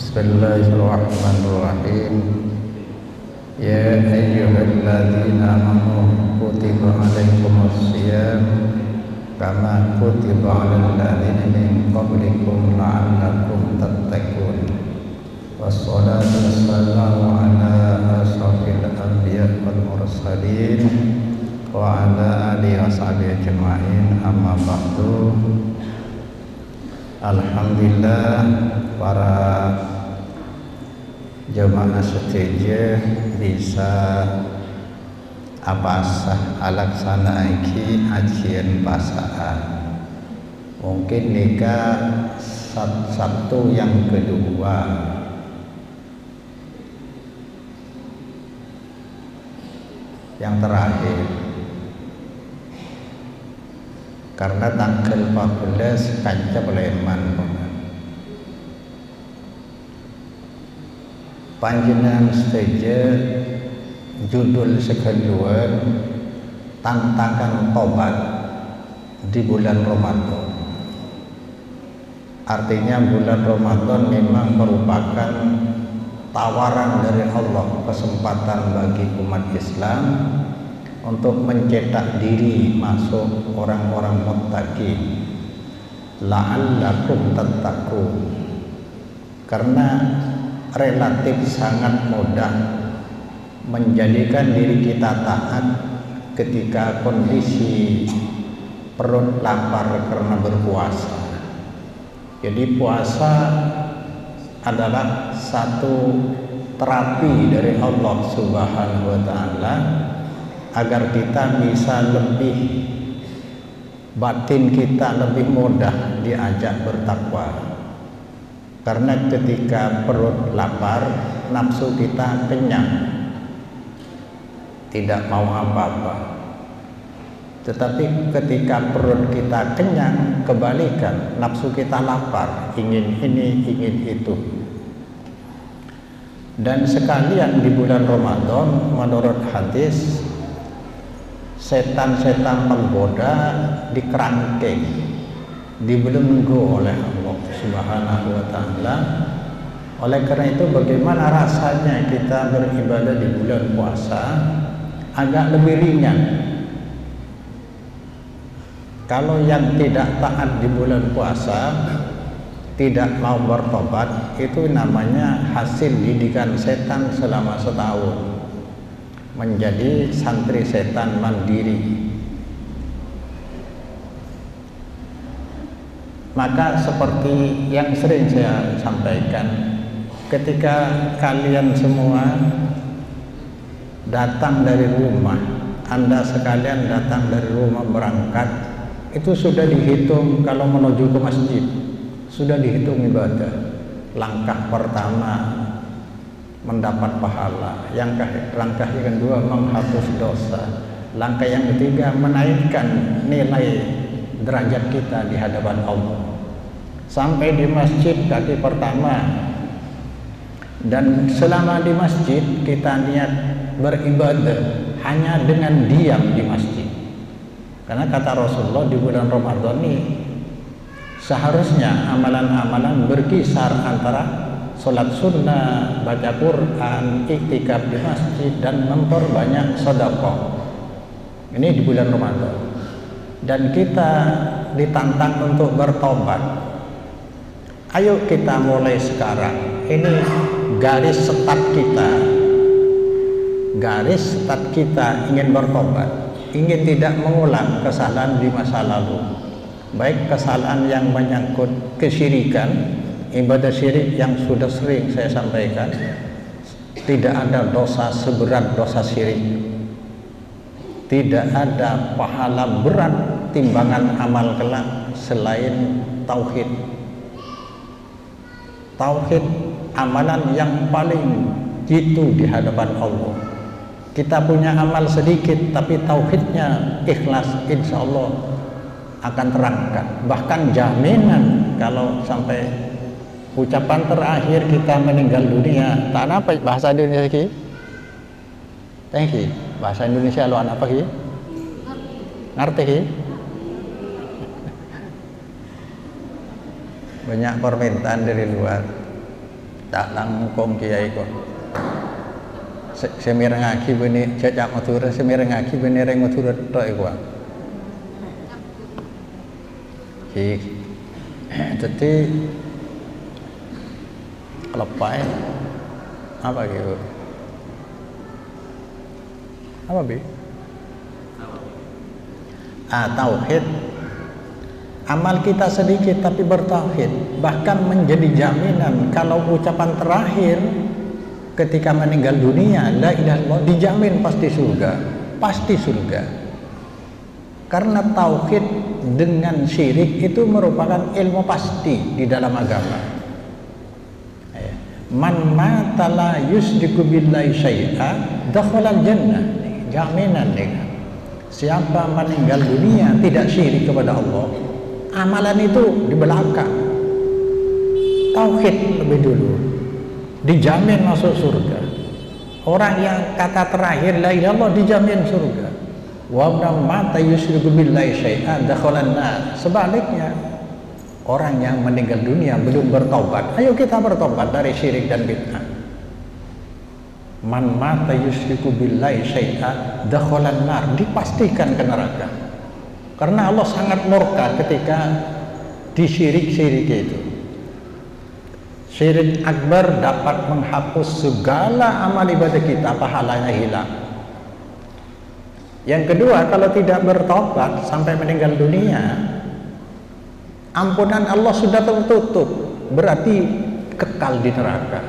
Bismillahirrahmanirrahim. Ya ayyuhalladzina amanu kutiba alaikumusiyam kama kutiba alal ladzina min qablikum la'allakum tattaqun. Wassalatu wassalamu ala asyrafil anbiya wal mursalin wa ala alihi washabihi ajma'in, amma ba'du. Alhamdulillah, para jemaah setuju bisa apasah alaksana iki ajian pasaan. Mungkin nikah Sabtu yang kedua, yang terakhir, karena tanggal 14 kanca Leman panjenengan setuju judul kedua tantangan tobat di bulan Ramadan. Artinya bulan Ramadan memang merupakan tawaran dari Allah, kesempatan bagi umat Islam untuk mencetak diri masuk orang-orang muttaqin, la'allakum tattaqun. Karena relatif sangat mudah menjadikan diri kita taat ketika kondisi perut lapar karena berpuasa. Jadi puasa adalah satu terapi dari Allah Subhanahu wa taala agar kita bisa lebih, batin kita lebih mudah diajak bertakwa. Karena ketika perut lapar, nafsu kita kenyang, tidak mau apa-apa. Tetapi ketika perut kita kenyang, kebalikan, nafsu kita lapar, ingin ini, ingin itu. Dan sekalian di bulan Ramadan, menurut hadis, setan-setan penggoda dikerangkeng, dibelenggu oleh Allah Subhanahu wa taala. Oleh karena itu, bagaimana rasanya kita beribadah di bulan puasa agak lebih ringan. Kalau yang tidak taat di bulan puasa, tidak mau bertobat, itu namanya hasil didikan setan selama setahun, menjadi santri setan mandiri. Maka seperti yang sering saya sampaikan, ketika kalian semua datang dari rumah, Anda sekalian datang dari rumah berangkat, itu sudah dihitung. Kalau menuju ke masjid sudah dihitung ibadah. Langkah pertama mendapat pahala, langkah yang kedua menghapus dosa, langkah yang ketiga menaikkan nilai derajat kita di hadapan Allah. Sampai di masjid kaki pertama, dan selama di masjid kita niat beribadah hanya dengan diam di masjid. Karena kata Rasulullah, di bulan Ramadan ini seharusnya amalan-amalan berkisar antara sholat sunnah, baca Quran, iktikaf di masjid, dan memperbanyak sedekah. Ini di bulan Ramadan. Dan kita ditantang untuk bertobat. Ayo kita mulai sekarang. Ini garis start kita. Garis start kita ingin bertobat, ingin tidak mengulang kesalahan di masa lalu. Baik kesalahan yang menyangkut kesyirikan, ibadah syirik yang sudah sering saya sampaikan, tidak ada dosa seberat dosa syirik. Tidak ada pahala berat timbangan amal kelak selain tauhid. Tauhid amalan yang paling jitu di hadapan Allah. Kita punya amal sedikit, tapi tauhidnya ikhlas, insya Allah akan terangkat. Bahkan jaminan kalau sampai ucapan terakhir kita meninggal dunia, tak apa bahasa Indonesia ki? Thank you. Bahasa Indonesia lo apa ki? Ngerti ki? Banyak permintaan dari luar. tak langkong kiai kok semirengaki bene cecak Madura semirengaki bene reng Madura tok iku jadi lepai apa gitu apa bi tauhid. Amal kita sedikit tapi bertauhid, bahkan menjadi jaminan kalau ucapan terakhir ketika meninggal dunia la ilaha illallah, dijamin pasti surga. Karena tauhid dengan syirik itu merupakan ilmu pasti di dalam agama. Man mata la yusriku billahi syai'a dakhala jannah. Jaminan nih. Siapa meninggal dunia tidak syirik kepada Allah, amalan itu di belakang, tauhid lebih dulu, dijamin masuk surga. Orang yang kata terakhir la ilaha illallah dijamin surga. Wa man mata yusyriku billahi syai'an dakhalan nar. Sebaliknya, orang yang meninggal dunia belum bertobat, ayo kita bertobat dari syirik dan bid'ah. Man mata yusyriku billahi syai'an dakhalan nar, dipastikan ke neraka. Karena Allah sangat murka ketika disyirik-syirik itu. Syirik akbar dapat menghapus segala amal ibadah kita, pahalanya hilang. Yang kedua, kalau tidak bertobat sampai meninggal dunia, ampunan Allah sudah tertutup, berarti kekal di neraka.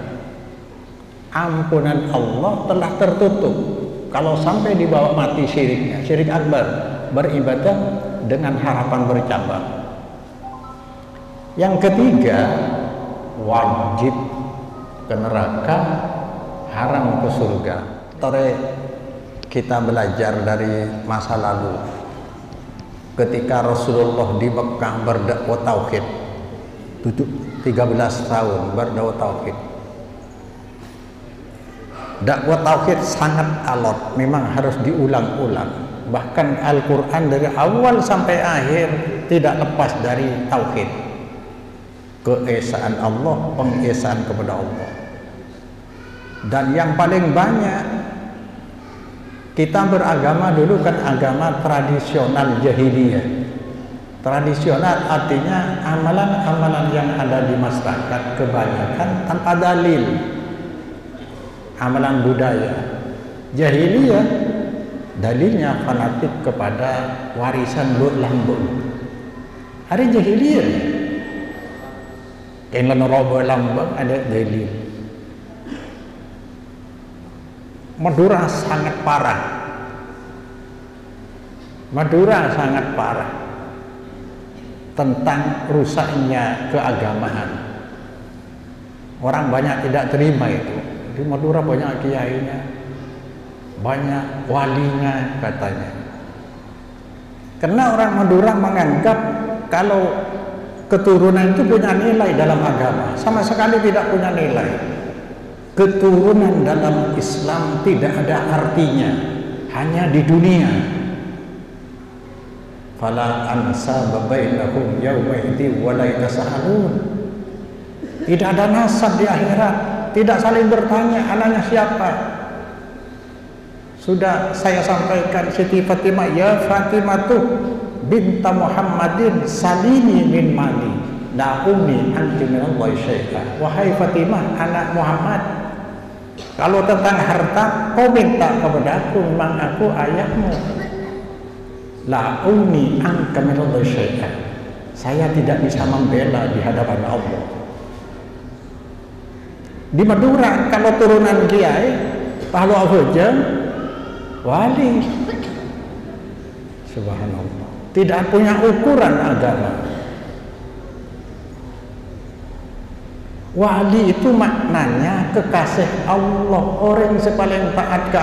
Ampunan Allah telah tertutup kalau sampai dibawa mati syiriknya, syirik akbar, beribadah dengan harapan bercabang. Yang ketiga, wajib ke neraka, haram ke surga. Kita belajar dari masa lalu ketika Rasulullah di Mekah berdakwah tauhid, duduk 13 tahun berdakwah tauhid. Dakwah tauhid sangat alot, memang harus diulang-ulang. Bahkan Al-Quran dari awal sampai akhir tidak lepas dari tauhid, keesaan Allah, pengesaan kepada Allah. Dan yang paling banyak kita beragama dulu kan agama tradisional jahiliyah. Tradisional artinya amalan-amalan yang ada di masyarakat kebanyakan tanpa dalil, amalan budaya. Jahiliyah dalilnya fanatik kepada warisan lur lambung. Hari jahiliyah yang robo lambung ada dalil. Madura sangat parah. Madura sangat parah tentang rusaknya keagamaan. Orang banyak tidak terima itu. Di Madura banyak kiainya, banyak walinya katanya. Karena orang Madura menganggap kalau keturunan itu punya nilai dalam agama, sama sekali tidak punya nilai. Keturunan dalam Islam tidak ada artinya, hanya di dunia. Fala ansaba bainahum yauma idzi wa la yatasaalun. Tidak ada nasab di akhirat, tidak saling bertanya anaknya siapa. Sudah saya sampaikan Siti Fatimah, ya Fatimatu binta Muhammadin salini min mali la ummi anti minallahi syai'a. Wahai Fatimah anak Muhammad, kalau tentang harta kau minta kepada aku, memang aku ayahmu. La ummi anka minallahi syai'a. Saya tidak bisa membela di hadapan Allah. Di Madura kalau turunan kiai Pahlaw Ahoja wali, subhanallah, tidak punya ukuran agama. Wali itu maknanya kekasih Allah, orang yang paling taat ke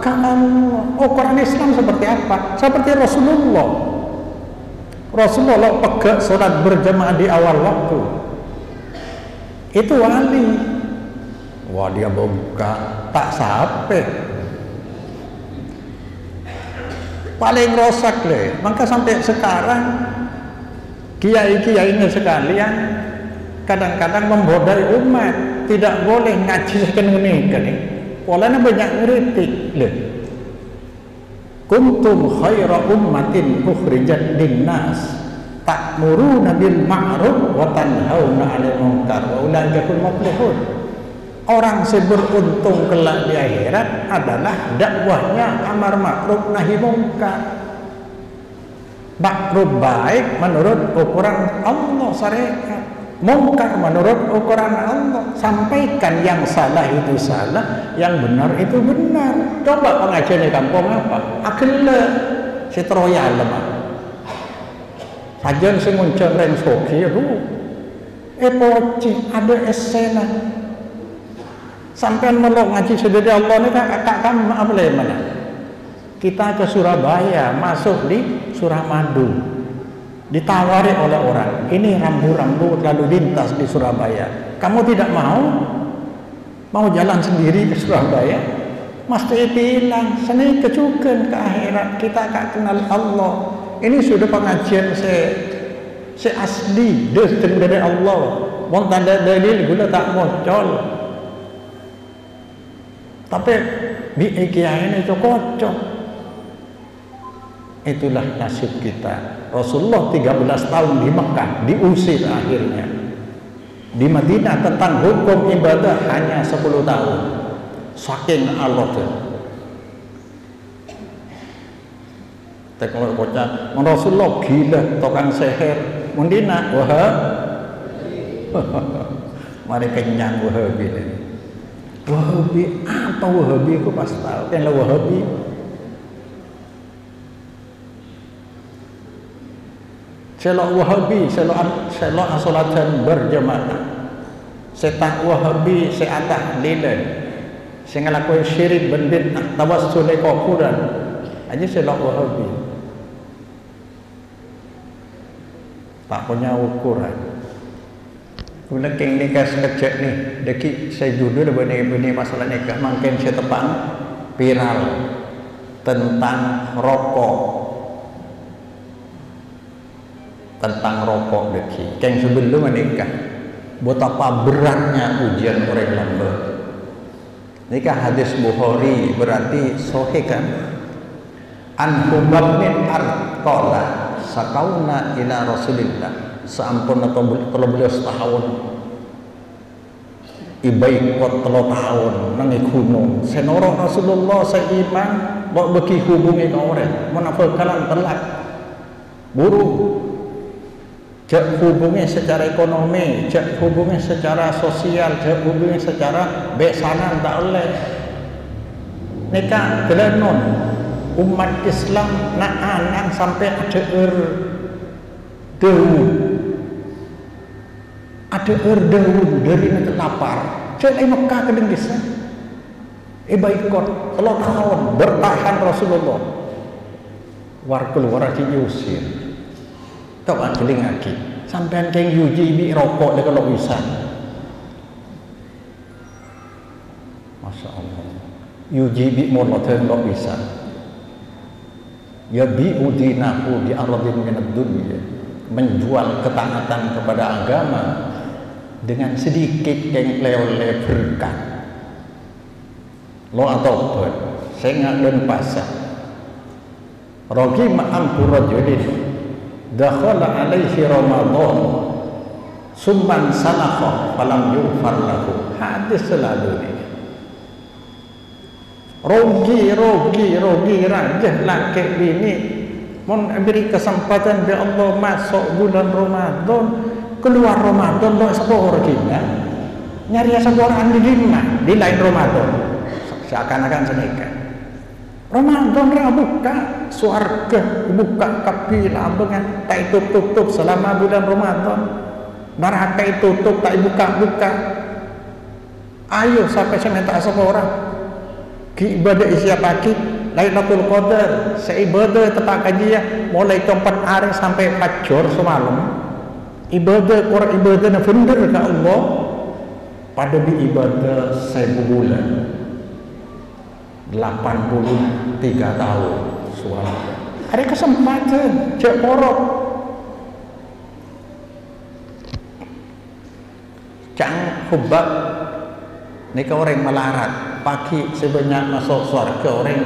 Allah. Ukuran Islam seperti apa? Seperti Rasulullah. Rasulullah pegang sholat berjamaah di awal waktu, itu wali. Wah, dia buka tak sampai, paling rosak le. Maka sampai sekarang kiai-kiainya sekalian, kadang-kadang membodai umat, tidak boleh ngaji sekenunikan. Polanya banyak ngeritik leh. Kuntum khaira ummatin ukhrijat linnas ta'muruna bil ma'ruf wa tanhauna 'anil munkar wa ulaika humul muflihun. Orang seberuntung kelak di akhirat adalah dakwahnya amar ma'ruf nahi munkar. Ma'ruf baik menurut ukuran Allah syariat, munkar menurut ukuran Allah. Sampaikan yang salah itu salah, yang benar itu benar. Coba pengajian di kampung apa? Akhirnya si Troya lemah. Sajian si muncul reng soki itu, poci ada esena. Sampai melok ngaji sendiri Allah ini kakak kamu apa mana? Kita ke Surabaya, masuk di Suramadu, ditawari oleh orang, ini rambu-rambu lalu lintas di Surabaya. Kamu tidak mau jalan sendiri ke Surabaya? Mesti bilang, seni kecuken ke akhirat, kita gak kenal Allah. Ini sudah pengajian se asli, dari Allah. Mau tanda dalil, gula tak muncul. Tapi biikiah ini kocok. Itulah nasib kita. Rasulullah 13 tahun di Mekah, diusir akhirnya. Di Madinah tentang hukum ibadah hanya 10 tahun. Saking Allah tuh. Teknologi kocak. Rasulullah gila, tukang seher. Mundina, wah. Mari kenyang Wahabi. Wahabi apa Wahabi? Aku pas tahu kan lah Wahabi. Selok Wahabi, selok asolatan berjamaah. Setak Wahabi, seatah lilan. Saya ngelakuin syirik bendit, tawassul kuburan. Aja selok Wahabi. Tak punya ukuran. Kemudian keng nikah sekejap nih, deki saya judul benih masalah nikah, makin saya tepang viral tentang rokok, deki. Keng sebelum menikah, betapa beratnya ujian orang lamba. Nikah hadis Bukhari berarti sahih kan? An Hubab bin Arqala sakauna ila Rasulillah. Seampun atau kalau beliau setahun ibaikot 3 tahun nangi gunung senorok Rasulullah seiman mau bagi hubungi orang menafalkan telak buru jak hubungi secara ekonomi, jak hubungi secara sosial, jak hubungi secara besanan tak oleh nikah gelenon umat Islam nak anang sampai ada Daud dari negeri lapar. Jadi Mekah kedeng desa. Baikot 3 tahun bertahan Rasulullah. War keluar diusir. Tahu kan keling lagi. Sampean keng yuji bi rokok le kalau bisa. Masya Allah. Yuji bi monoten lo bisa. Ya bi udinahu di aradin minad dunya. Menjual ketaatan kepada agama dengan sedikit yang lele berkat lo atau ber saya dan pasar rogi ma'ampu rajulin dakhala alaihi Ramadan summan sanakha falam yughfar lahu. Hadis selalu ini rogi rajah laki bini mau beri kesempatan bi Allah masuk bulan Ramadan, keluar Ramadan lo sepuluh kita nyari seorang di lima di lain Ramadan seakan-akan senikah Ramadan buka suarga buka kapilah dengan tak tutup selama bulan Ramadan baraka tutup tak buka ayo sampai seminta seorang ki ibadah isya pagi Lailatul Qadar seibadah tempat kajian mulai 4 hari sampai fajar semalam ibadah Quran ibadah na bener ke Allah pada di ibadah 1000 bulan 83 tahun suara ada kesempatan cek porok Hubab nika orang melarat, pagi sebanyak masuk surga orang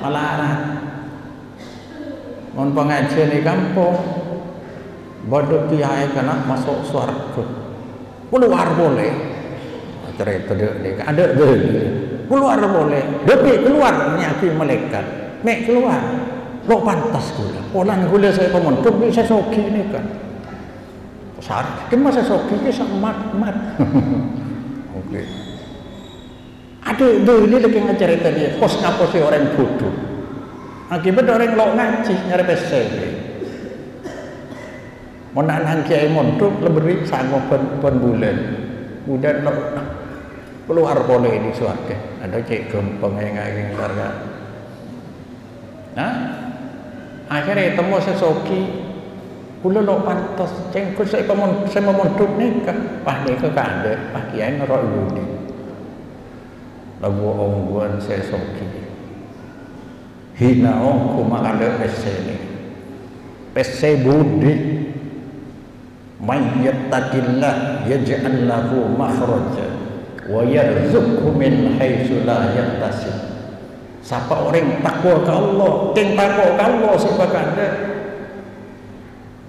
melarat. Mun pengajian di kampung bodoh kiai kena masuk surga. Keluar boleh. Cerita dia ada keluar boleh. Tapi keluar nyaki malaikat. Mek keluar. Lo pantas gula. Polan gula saya pemontok bisa soki ini kan. Besar. Kan masa soki bisa mat. Oke. Ada ini lagi ngajarita dia. Pos ngaposi orang bodoh. Akibat orang lo ngaji nyari pesel. Menahan kiai montok lebih sanggup pen bulan. Kemudian lo keluar boleh di suarga. Ada cek gempeng yang ngaging keluarga. Nah, akhirnya temu sesoki. Kula lo pantas cengkut saya memontok nikah. Pak nikah kade, pak kiai ngerok yudi. Lagu ongguan sesoki. Hina ongku makada pesene. Pese budi. Man yattaqillah yaj'al lahu makhraja wa yarzuqhu min haitsu la yahtasib. Siapa orang takwa ke Allah, yang takwa ke Allah sebagainya.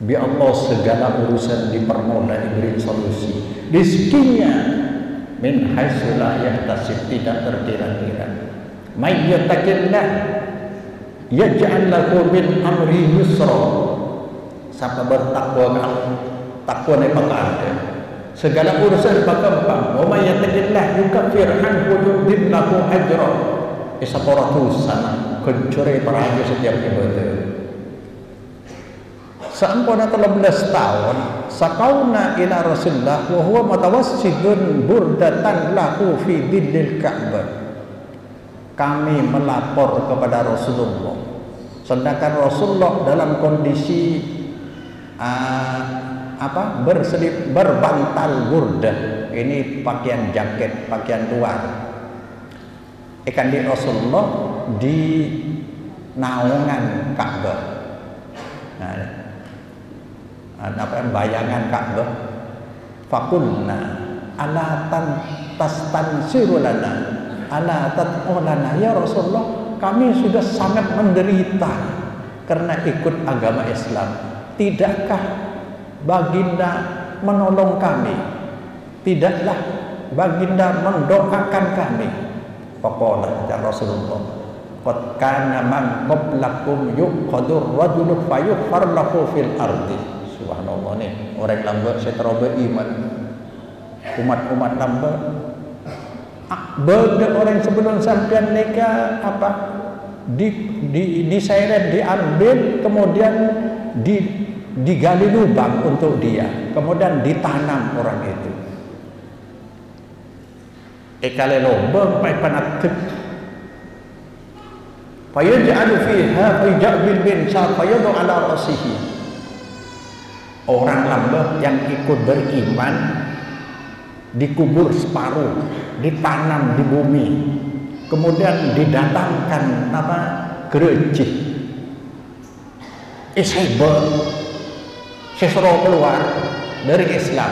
Bi Allah segala urusan dipermudah, diberi solusi. Rezekinya min haitsu la yahtasib, tidak terkira-kira. Man yattaqillah yaj'al lahu min amri yusra. Siapa bertakwa ke Allah, takwa ni ada. Segala urusan gampang. Wa may yattaqillah yukaffir anhu yudhillahu ajra. Isaporatu sana kencure perahu setiap ibadah. Sampuna 13 tahun sakauna ila Rasulullah wa huwa mutawassidun burdatan lahu fi dhillil Ka'bah. Kami melapor kepada Rasulullah. Sedangkan Rasulullah dalam kondisi berbantal burdah. Ini pakaian jaket, pakaian luar. Ikan di Rasulullah di naungan Ka'bah. Bayangan Ka'bah. Fakulna ala tastansiru lana ala tat'ulana ya Rasulullah, kami sudah sangat menderita karena ikut agama Islam. Tidakkah baginda menolong kami? Tidaklah baginda mendoakan kami? Faqala ya Rasulullah, qad kana man qablakum yuqadur rajulun fayughfar lahu fil ardi. Subhanallah nih, orang lambat saya teroba iman. Umat-umat lambat. Bagi orang sebelum sampean nikah diseret, diambil, kemudian digali lubang untuk dia, kemudian ditanam orang itu. Kalau lubang pai panatik, fayaj'alu fiha fayaj'al bin sar fayadu ala rasihi. Orang lambat yang ikut beriman dikubur separuh, ditanam di bumi, kemudian didatangkan gerejik. Isaiba sesro keluar dari Islam.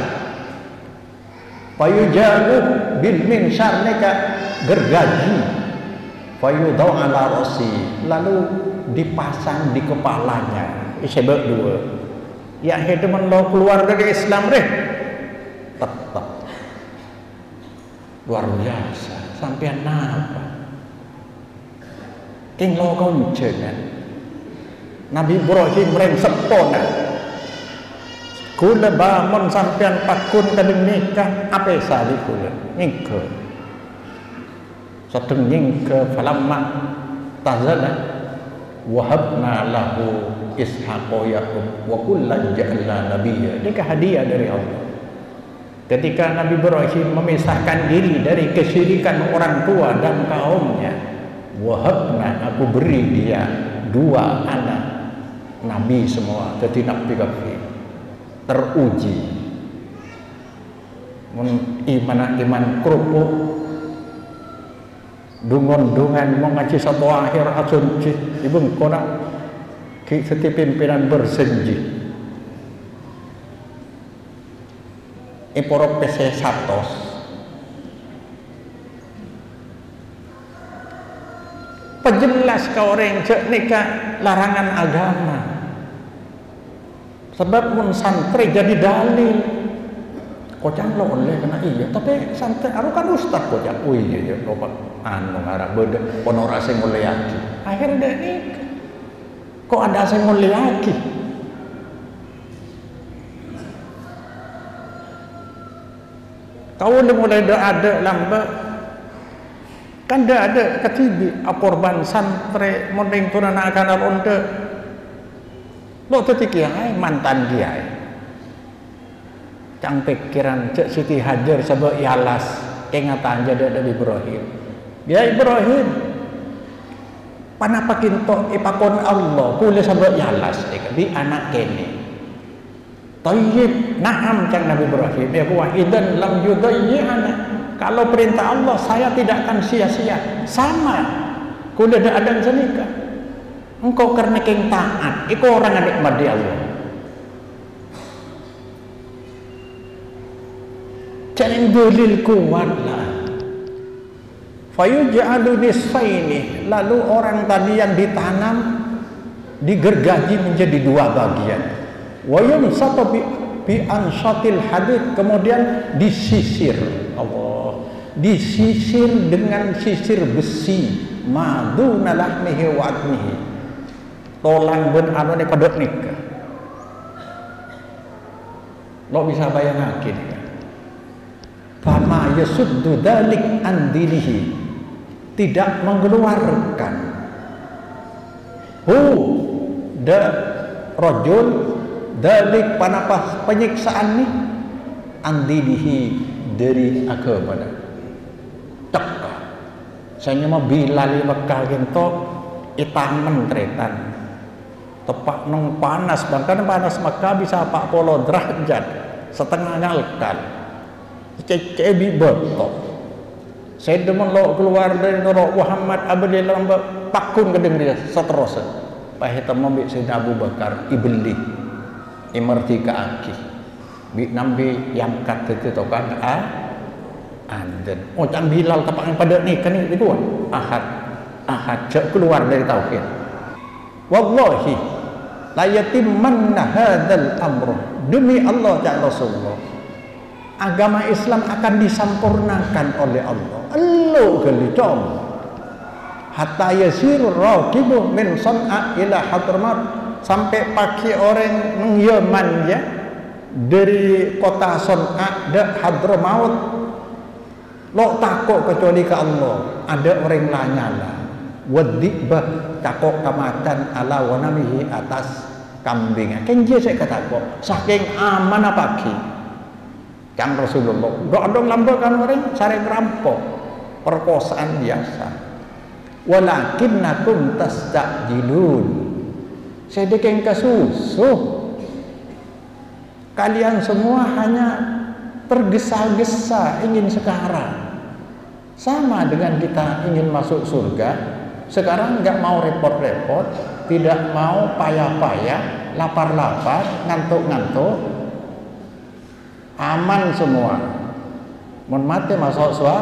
Fayujalu bil minsar neka gergaji. Fayudau ala rasi, lalu dipasang di kepalanya. Isaiba dua. Ya teman lo keluar dari Islam deh. Tetap luar biasa. Sampai apa? King lo kau jangan. Nabi Ibrahim rem sepona. Kula bangun sampean pakun kadang nikah apa sadi kula nyingke. Satu nyingke falamma tazala wahabna lahu Ishaq wa Yaqub wa kullan ja'alna nabiyya. Ini hadiah dari Allah. Ketika Nabi Ibrahim memisahkan diri dari kesyirikan orang tua dan kaumnya, wahabna, aku beri dia 2 anak nabi semua, jadi nabi kafir teruji. Iman kerupuk dungon-dungan mau ngaji satu akhir asumsi ibu kona setiap pimpinan bersenji Para pesesatos penjelas ke orang cek nikah larangan agama. Sebab mun santri jadi dalil. Kocang lo oleh kena iya, tapi santri aru kan ustad kocang. Oh iya ya, coba anu ngarang beda ponora sing mulyaki. Akhirnya dia nikah. Kok ada sing mulyaki? Kau udah mulai ada lambat. Kan ada ketibi korban santri mending turun akan onde. Lo tetik kiai mantan kiai. Cang pikiran cek Siti Hajar sebab ialas ingatan jadi ada Ibrahim. Ya Ibrahim. Panapa kinto ipakon Allah boleh sebab ialas di anak kene. Tayyib na'am cang Nabi Ibrahim. Ya wa idan lam yudayyi'ana. Kalau perintah Allah saya tidak akan sia-sia. Sama. Kuda ada adan senika. Engkau karena keng taat. Iku orang adik madi Allah. Jangan dalil kuat lah. Fayuj'alu nisfaini. Lalu orang tadi yang ditanam digergaji menjadi dua bagian. Wa yumsatu bi anshatil hadid. Kemudian disisir. Allah. Disisir dengan sisir besi. Maduna lahmihi wa admihi. Tolang ben anu ne kodok nikah. Lo bisa bayangin kan? Fama yasuddu dalik an dinihi, tidak mengeluarkan da rajul dalik panapas penyiksaan nih an dinihi dari agama. Tak saya mah bilali Mekah gento itamen tretan tepak nong panas bahkan panas Mekah bisa 40 derajat setengah ngalkan cek betok. Saya demen lo keluar dari Nurul Muhammad abdi lambat pakun kedeng dia seterusnya. Pahit mobil Sayyidina Abu Bakar ibeli imerti ke aki. Bi nambi yang kat itu kan anden. Oh cang Bilal tapak yang pada ni kan itu ahad cek keluar dari tauhid. Wallahi la yatimmanna hadzal amr. Demi Allah ya Rasulullah. Agama Islam akan disampurnakan oleh Allah. Allah gelicom. Hatta yasirur raqibu min San'a ila Hadramaut, sampai pakai orang mengyaman ya dari kota San'a ke Hadramaut. Lo takut kecuali ke Allah. Ada orang lanyala. Wadibah takut kamatan ala wanamihi atas kambing. Kenje saya kata kok saking aman apa ki? Kang Rasulullah, dok lambakan orang cari ngerampok, perkosaan biasa. Walakinnakum tastajilun. Sedekeng kesusuh. Kalian semua hanya tergesa-gesa ingin sekarang. Sama dengan kita ingin masuk surga, sekarang nggak mau repot-repot, tidak mau payah-payah, lapar-lapar, ngantuk-ngantuk. Aman semua. Mun mati masuk suar